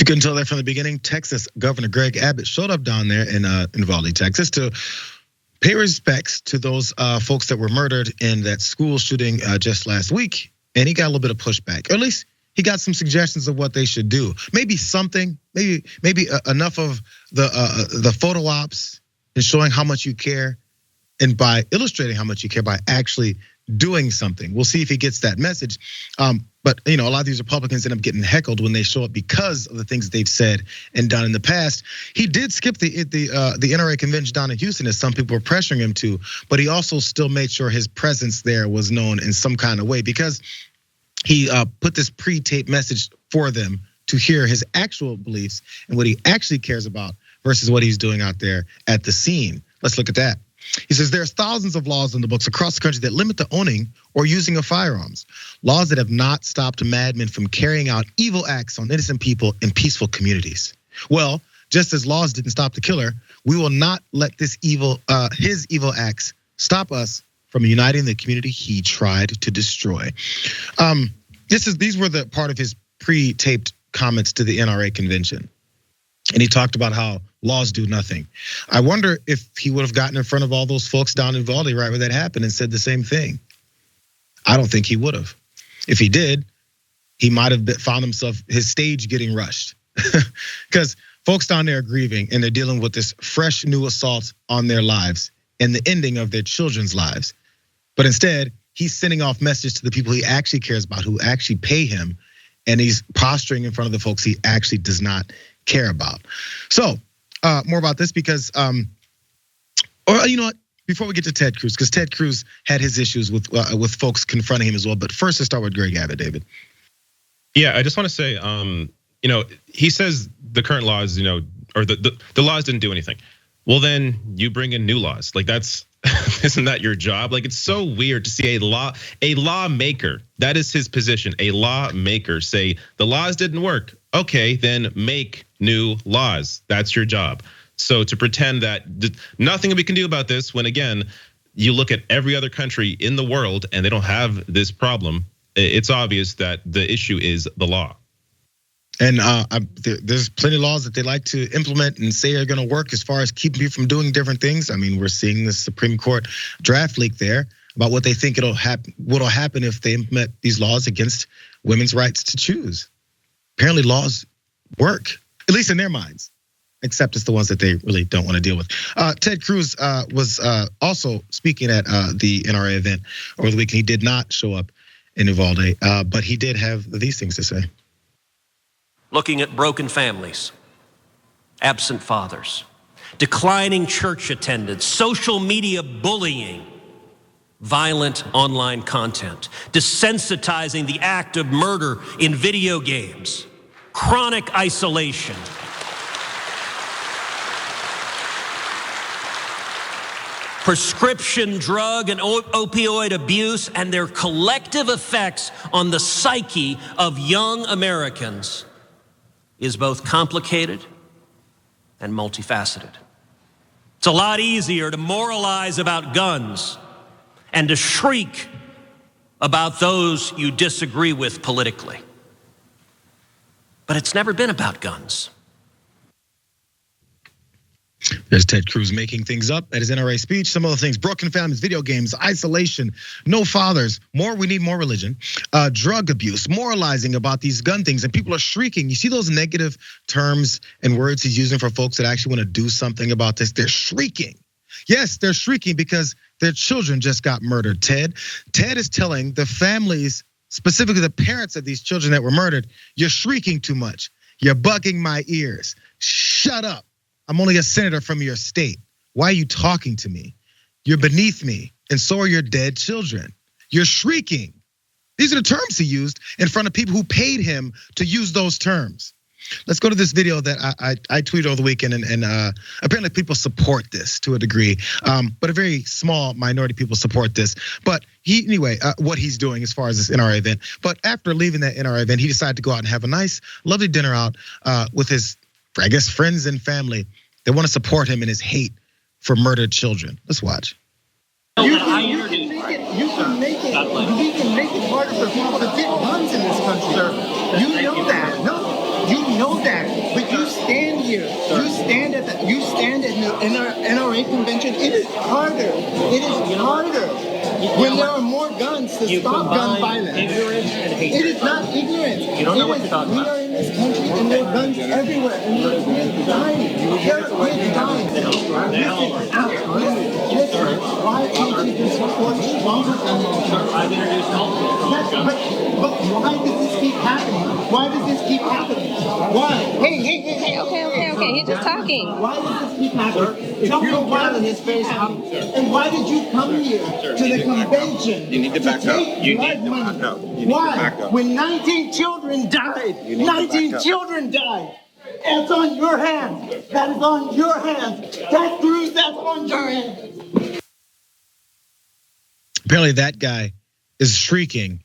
you couldn't tell that from the beginning, Texas Governor Greg Abbott showed up down there in Uvalde, Texas, to pay respects to those folks that were murdered in that school shooting just last week. And he got a little bit of pushback, or at least he got some suggestions of what they should do. Maybe something, maybe enough of the photo ops and showing how much you care, and by illustrating how much you care by actually doing something. We'll see if he gets that message. But a lot of these Republicans end up getting heckled when they show up because of the things they've said and done in the past. He did skip the NRA convention down in Houston, as some people were pressuring him to, but he also still made sure his presence there was known in some kind of way, because he put this pre-taped message for them to hear his actual beliefs and what he actually cares about versus what he's doing out there at the scene. Let's look at that. He says there's thousands of laws in the books across the country that limit the owning or using of firearms. Laws that have not stopped madmen from carrying out evil acts on innocent people in peaceful communities. Well, just as laws didn't stop the killer, we will not let this his evil acts stop us from uniting the community he tried to destroy. These were the part of his pre-taped comments to the NRA convention. And he talked about how laws do nothing. I wonder if he would have gotten in front of all those folks down in Uvalde right where that happened and said the same thing. I don't think he would have. If he did, he might have found his stage getting rushed. Because folks down there are grieving and they're dealing with this fresh new assault on their lives and the ending of their children's lives. But instead, he's sending off messages to the people he actually cares about, who actually pay him, and he's posturing in front of the folks he actually does not care about. So more about this because, or you know what? Before we get to Ted Cruz, because Ted Cruz had his issues with folks confronting him as well. But first, let's start with Greg Abbott, David. Yeah, I just want to say, he says the current laws, or the laws didn't do anything. Well, then you bring in new laws. Like isn't that your job? Like, it's so weird to see a lawmaker, that is his position, a lawmaker say the laws didn't work. Okay, then make new laws. That's your job. So to pretend that nothing we can do about this, when again, you look at every other country in the world and they don't have this problem, it's obvious that the issue is the law. And there's plenty of laws that they like to implement and say are going to work as far as keeping people from doing different things. I mean, we're seeing the Supreme Court draft leak there about what they think what'll happen if they implement these laws against women's rights to choose. Apparently laws work, at least in their minds, except it's the ones that they really don't want to deal with. Ted Cruz was also speaking at the NRA event over the weekend. He did not show up in Uvalde, but he did have these things to say. Looking at broken families, absent fathers, declining church attendance, social media bullying, violent online content, desensitizing the act of murder in video games, chronic isolation. Prescription drug and opioid abuse and their collective effects on the psyche of young Americans is both complicated and multifaceted. It's a lot easier to moralize about guns and to shriek about those you disagree with politically. But it's never been about guns. There's Ted Cruz making things up at his NRA speech. Some other things: broken families, video games, isolation, no fathers, we need more religion, drug abuse, moralizing about these gun things, and people are shrieking. You see those negative terms and words he's using for folks that actually want to do something about this? They're shrieking. Yes, they're shrieking because their children just got murdered, Ted. Ted is telling the families, specifically the parents of these children that were murdered, you're shrieking too much. You're bugging my ears. Shut up. I'm only a senator from your state. Why are you talking to me? You're beneath me, and so are your dead children. You're shrieking. These are the terms he used in front of people who paid him to use those terms. Let's go to this video that I tweeted over the weekend, and apparently people support this to a degree, but a very small minority of people support this. But what he's doing as far as this NRA event. But after leaving that NRA event, he decided to go out and have a nice, lovely dinner out with his, I guess, friends and family. They want to support him in his hate for murdered children. Let's watch. You can make it harder for people to get guns in this country, sir. You know that. No. You know that, but you stand here. You stand at the NRA convention. It is harder. It is harder when there are more guns to stop gun violence. Ignorance and hatred. It is not ignorance. You don't know what you're talking We about. are in this country and there are guns everywhere. And there are kids dying. There are kids dying. Listen, why can't you just support stronger gun laws? I've introduced multiple But why does this keep happening? Why does this keep happening? Why? Hey, Okay. He's just talking. why does this keep happening? Tell me why in his face. And why did you come here to the convention? You need to back up. You need to money? back up. You need to Why? back up. When 19 children died, You need to 19 back up. children died. That's on your hands. That is on your hands. Ted Cruz, that's on your hands. Apparently that guy is shrieking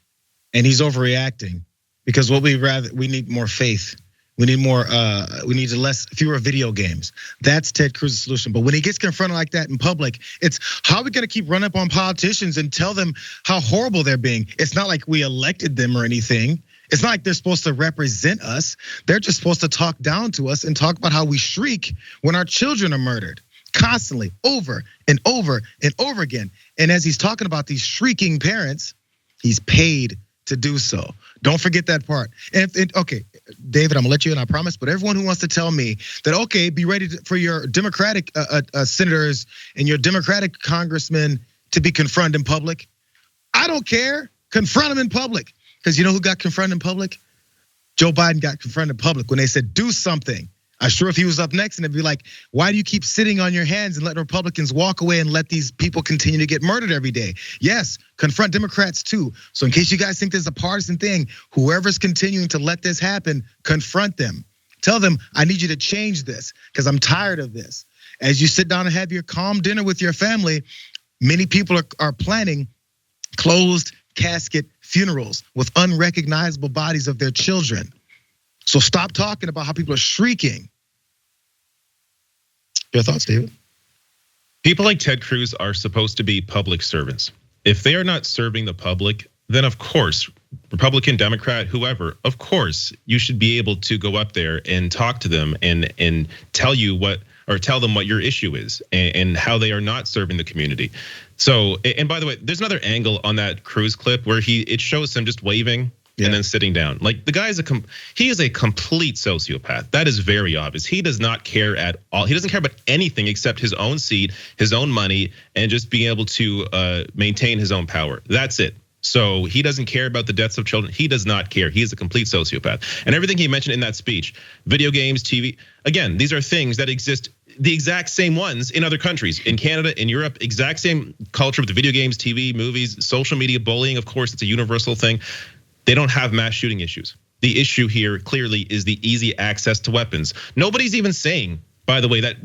and he's overreacting because we need more faith. We need more, fewer video games. That's Ted Cruz's solution. But when he gets confronted like that in public, it's how are we gonna keep running up on politicians and tell them how horrible they're being? It's not like we elected them or anything. It's not like they're supposed to represent us. They're just supposed to talk down to us and talk about how we shriek when our children are murdered. Constantly, over and over and over again. And as he's talking about these shrieking parents, he's paid to do so. Don't forget that part. Okay, David, I'm gonna let you in, I promise. But everyone who wants to tell me that, okay, be ready for your Democratic senators and your Democratic congressmen to be confronted in public. I don't care. Confront them in public. Because you know who got confronted in public? Joe Biden got confronted in public when they said, do something. I'm sure if he was up next and it'd be like, why do you keep sitting on your hands and let Republicans walk away and let these people continue to get murdered every day? Yes, confront Democrats too. So in case you guys think this is a partisan thing, whoever's continuing to let this happen, confront them. Tell them, I need you to change this because I'm tired of this. As you sit down and have your calm dinner with your family, many people are planning closed casket funerals with unrecognizable bodies of their children. So stop talking about how people are shrieking. Your thoughts, David? People like Ted Cruz are supposed to be public servants. If they are not serving the public, then of course, Republican, Democrat, whoever, of course, you should be able to go up there and talk to them and tell them what your issue is and how they are not serving the community. So, and by the way, there's another angle on that Cruz clip where it shows him just waving and then sitting down. Like the guy is he is a complete sociopath. That is very obvious. He does not care at all. He doesn't care about anything except his own seat, his own money, and just being able to maintain his own power. That's it. So he doesn't care about the deaths of children. He does not care. He is a complete sociopath. And everything he mentioned in that speech, video games, TV, again, these are things that exist, the exact same ones in other countries, in Canada, in Europe, exact same culture with the video games, TV, movies, social media, bullying, of course, it's a universal thing. They don't have mass shooting issues. The issue here clearly is the easy access to weapons. Nobody's even saying, by the way, that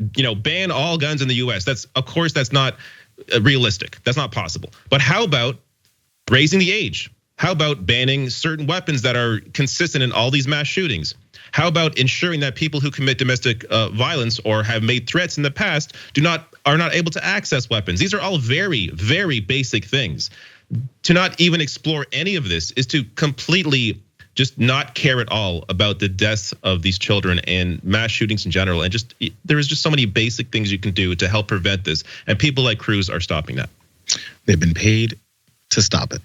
ban all guns in the US. Of course, that's not realistic. That's not possible. But how about raising the age? How about banning certain weapons that are consistent in all these mass shootings? How about ensuring that people who commit domestic violence or have made threats in the past are not able to access weapons? These are all very, very basic things. To not even explore any of this is to completely just not care at all about the deaths of these children and mass shootings in general. And there is just so many basic things you can do to help prevent this. And people like Cruz are stopping that. They've been paid to stop it.